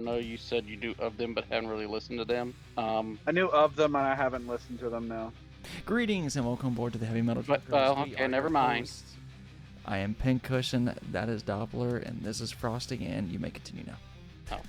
know you said you do of them, but haven't really listened to them. I knew of them and I haven't listened to them now. Greetings and welcome aboard to the Heavy Metal But Truckers. We okay, are your never mind. hosts. I am Pincushion, that is Doppler, and this is Frosty, and you may continue now. Oh,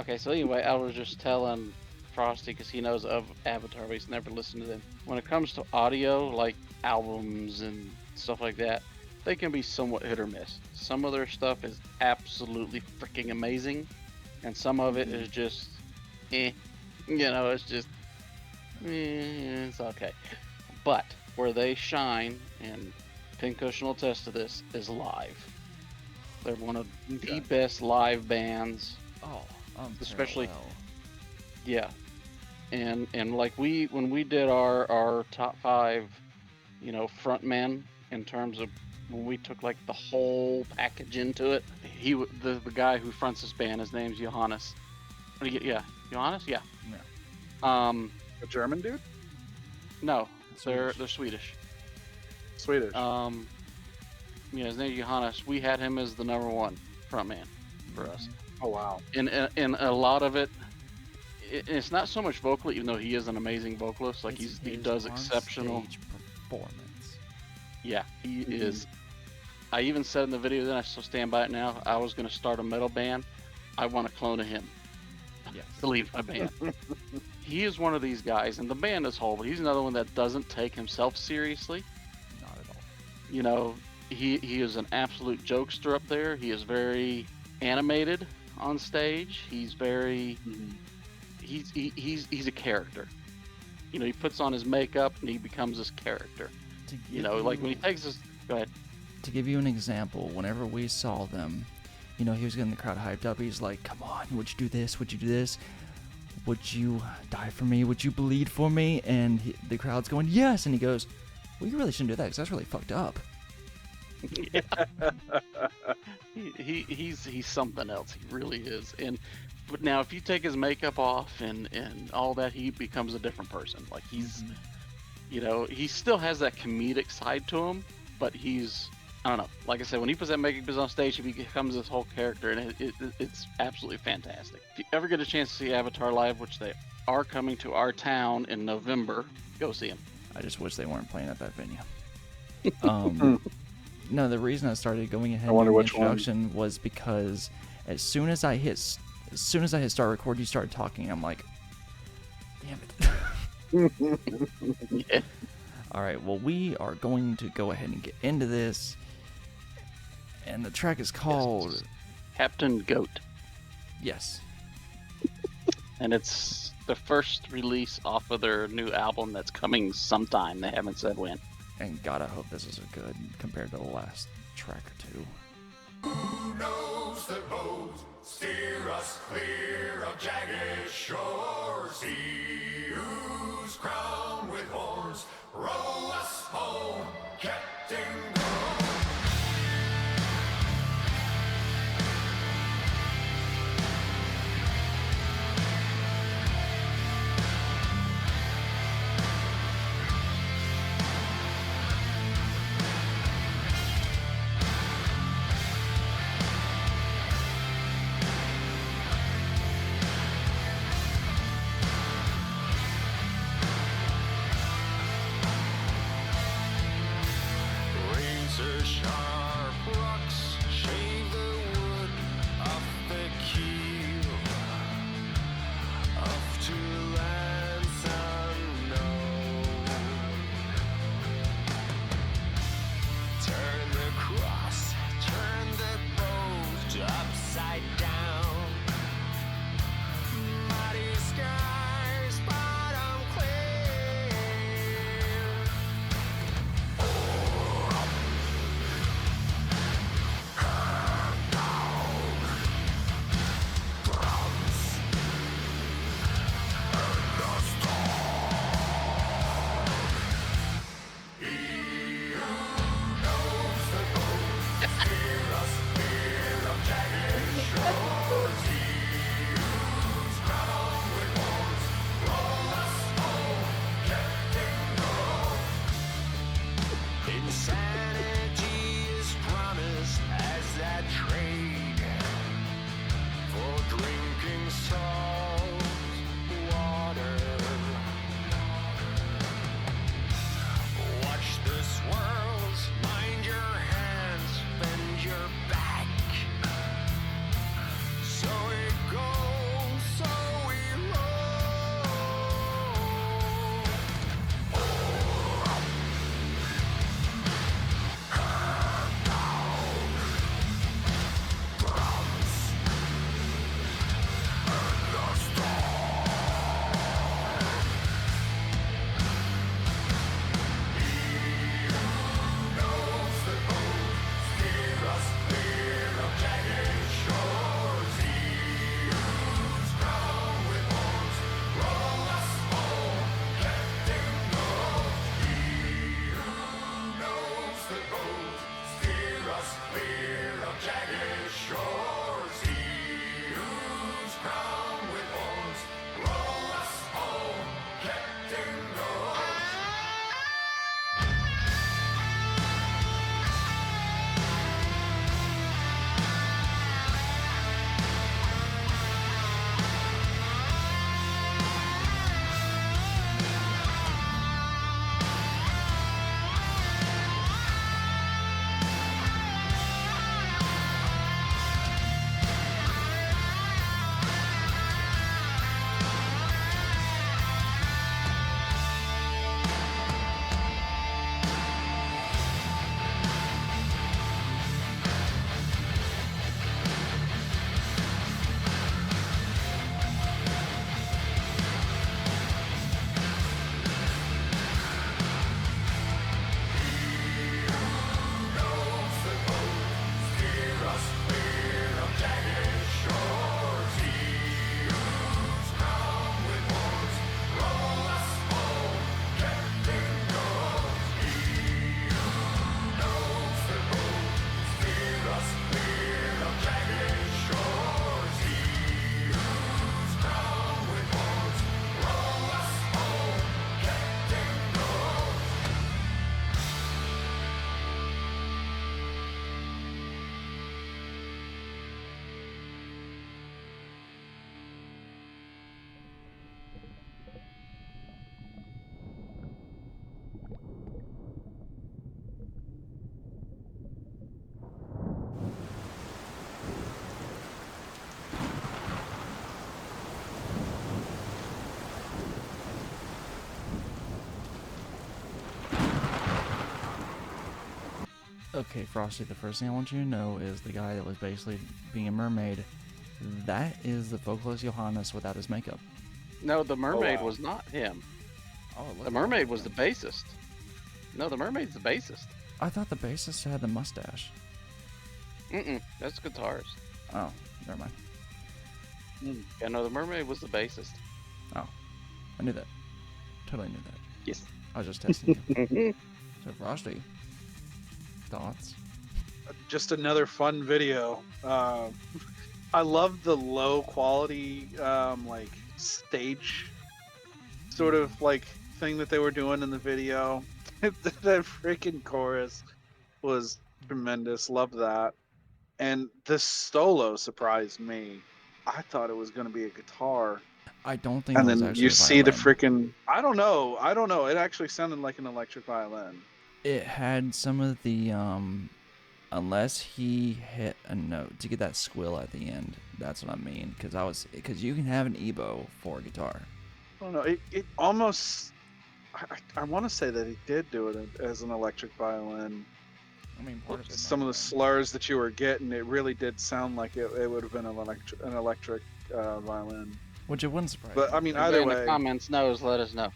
okay. So anyway, I was just telling Frosty because he knows of Avatar, but he's never listened to them. When it comes to audio, like albums and stuff like that, they can be somewhat hit or miss. Some of their stuff is absolutely freaking amazing, and some of it is just, eh. It's just, it's okay. But where they shine, and Pincushion will attest to this, is live. They're one of the best live bands. Oh, Especially, yeah. And like when we did our top 5, frontmen in terms of when we took like the whole package into it, the guy who fronts this band, his name's Johannes. Yeah, Johannes, yeah. A German dude? No, Swedish. they're Swedish. Swedish. His name's Johannes. We had him as the number 1 frontman for us. Oh wow. And a lot of it's not so much vocal, even though he is an amazing vocalist. Like he does exceptional performance. Yeah, he is. I even said in the video, then I still stand by it now. I was going to start a metal band. I want a clone of him. Yes. To lead my band. He is one of these guys, and the band as whole, but he's another one that doesn't take himself seriously. Not at all. He is an absolute jokester up there. He is very animated on stage. He's very he's a character. He puts on his makeup and he becomes this character. Like when he takes his go ahead. To give you an example, whenever we saw them, he was getting the crowd hyped up. He's like, "Come on, would you do this? Would you do this? Would you die for me? Would you bleed for me?" And the crowd's going, "Yes!" And he goes, "Well, you really shouldn't do that because that's really fucked up." Yeah. he's something else. He really is. But now if you take his makeup off and all that, he becomes a different person. Like he's he still has that comedic side to him, but he's, I don't know. Like I said, when he puts that makeup on stage, he becomes this whole character, and it's absolutely fantastic. If you ever get a chance to see Avatar live, which they are coming to our town in November, go see them. I just wish they weren't playing at that venue. No, the reason I started going ahead with the introduction was because as soon as I hit start record, you started talking. I'm like, damn it. Yeah. All right, well, we are going to go ahead and get into this. And the track is called Captain Goat. Yes. And it's the first release off of their new album that's coming sometime. They haven't said when. And God, I hope this is good compared to the last track or two. Who knows the boat steer us clear of jagged shores? He who's crowned with horns row us home, Captain Goat. Sharp rocks shave the wood off the keel, off to lands unknown. Turn the cross, turn the boat upside down. Mighty skies, bottom clear. Okay, Frosty, the first thing I want you to know is the guy that was basically being a mermaid, that is the vocalist Johannes without his makeup. No, the mermaid wow. was not him. Oh, it The looked mermaid like was the him. bassist. No, the mermaid's the bassist. I thought the bassist had the mustache. That's the guitarist. Oh, never mind. Yeah, no, the mermaid was the bassist. Oh, I knew that. Totally knew that. Yes. I was just testing you. So, Frosty, thoughts? Just another fun video. I love the low quality, like stage sort of like thing that they were doing in the video. That freaking chorus was tremendous. Love that. And the solo surprised me. I thought it was going to be a guitar. I don't think And it was then actually you a see the violin. freaking. I don't know. It actually sounded like an electric violin. It had some of the unless he hit a note to get that squill at the end. That's what I mean. Because you can have an EBO for a guitar. I don't know. It almost. I want to say that he did do it as an electric violin. I mean, part of it. Some of the slurs that you were getting, it really did sound like it would have been an electric violin. Which it wouldn't surprise But me. I mean, Everybody either in the way. comments knows, let us know.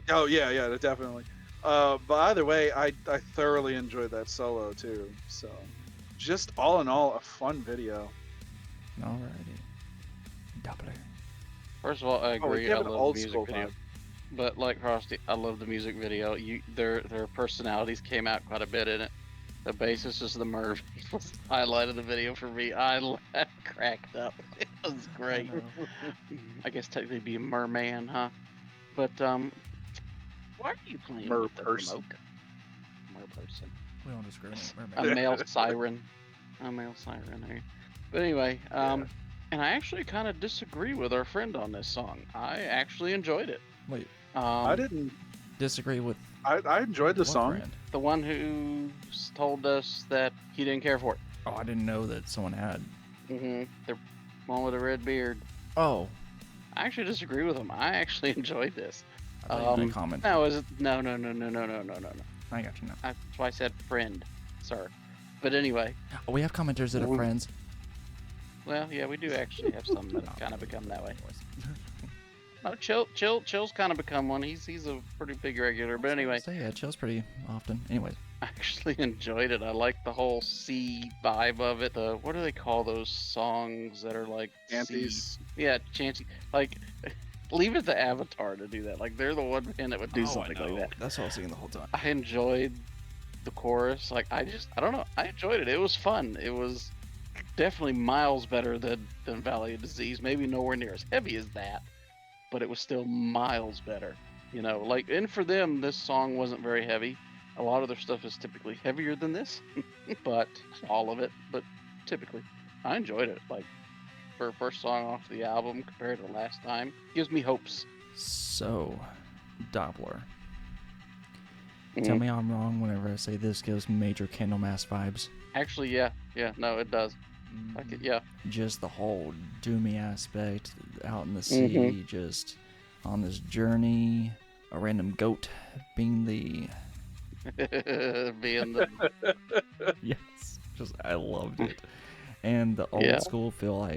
Oh yeah, definitely. But either way, I thoroughly enjoyed that solo too. So, just all in all, a fun video. Alrighty. Doppler. First of all, I Oh, we agree. give I it love old the music school video. vibe. But like Frosty, I love the music video. Their personalities came out quite a bit in it. The bassist is the mermaid was the highlight of the video for me. I cracked up. It was great. I guess technically be a merman, huh? But why are you playing with the Merperson. remote? Merperson. We don't discriminate. A Mermaid. male siren. A male siren here. But anyway, and I actually kind of disagree with our friend on this song. I actually enjoyed it. Wait, I didn't. disagree with I enjoyed the what song. friend? The one who told us that he didn't care for it. Oh, I didn't know that someone had. The one with the red beard. Oh, I actually disagree with him. I actually enjoyed this. I thought you were gonna comment. No, is it? No. I got you now. That's why I said friend, sir. But anyway, Oh, we have commenters that are friends. well, yeah, we do actually have some that have kind of become that way. Anyways. No, Chill's kind of become one. He's a pretty big regular. But anyway, So yeah, chills pretty often. Anyways, I actually enjoyed it. I like the whole sea vibe of it. The what do they call those songs that are like Antes. Yeah, chanty. Like, leave it to Avatar to do that. Like, they're the one band that would do something like that. That's what I was thinking the whole time. I enjoyed the chorus. Like, I don't know. I enjoyed it. It was fun. It was definitely miles better than Valley of Disease. Maybe nowhere near as heavy as that, but it was still miles better. You know, like, and for them, this song wasn't very heavy. A lot of their stuff is typically heavier than this, but all of it, but typically. I enjoyed it. Like, for a first song off the album compared to last time, gives me hopes. So, Doppler. Mm-hmm. Tell me I'm wrong whenever I say this gives major Candlemass vibes. Actually, yeah, no, it does. Like it, yeah. Just the whole doomy aspect out in the sea, just on this journey, a random goat being the Being the yes, just I loved it, and the old Yeah. school feel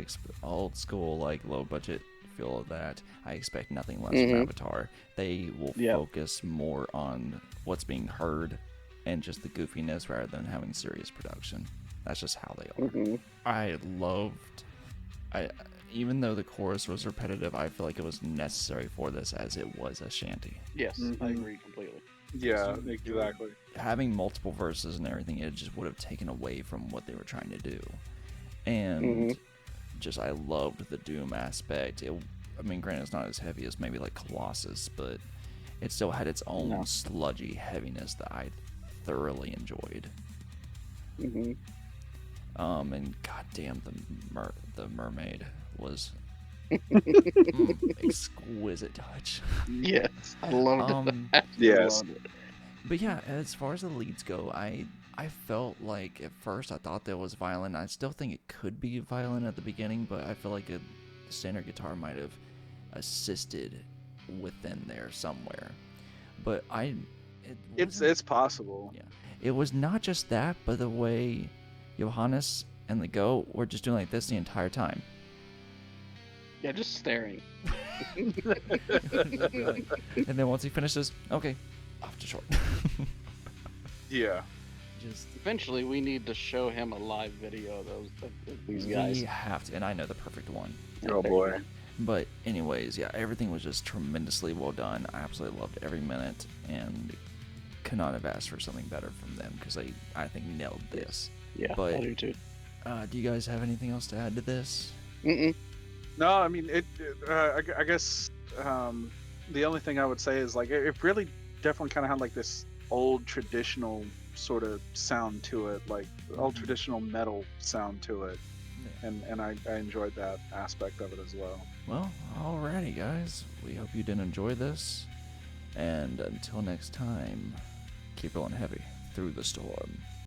old school like low budget feel of that I expect nothing less Mhm. from Avatar. They will Yep. focus more on what's being heard and just the goofiness rather than having serious production. That's just how they are. Mhm. I loved. Even though the chorus was repetitive, I feel like it was necessary for this as it was a shanty. Yes, I Mhm. agree completely. Yeah, exactly. Having multiple verses and everything, it just would have taken away from what they were trying to do. And Mhm. just I loved the doom aspect. I mean, granted, it's not as heavy as maybe like Colossus, but it still had its own No. sludgy heaviness that I thoroughly enjoyed. Mhm. And goddamn, the mermaid was exquisite touch. Yes, I loved Um, it. Yes. Loved it. But yeah, as far as the leads go, I felt like at first I thought that was violin. I still think it could be violin at the beginning, but I feel like a standard guitar might have assisted within there somewhere. But It's possible. yeah, it was not just that, but the way Johannes and the goat were just doing like this the entire time. Yeah, just staring. And then once he finishes, okay, off to short. Yeah. Just Eventually, we need to show him a live video of these guys. we have to, and I know the perfect one. Oh boy. But anyways, yeah, everything was just tremendously well done. I absolutely loved every minute, and could not have asked for something better from them because I think nailed this. Yeah, But- I do too. Do you guys have anything else to add to this? Mm-mm. No, I mean I guess the only thing I would say is like it really definitely kind of had like this old traditional sort of sound to it, like old traditional metal sound to it, and I enjoyed that aspect of it as well. Well, alrighty, guys. We hope you did enjoy this, and until next time, keep rolling heavy through the storm.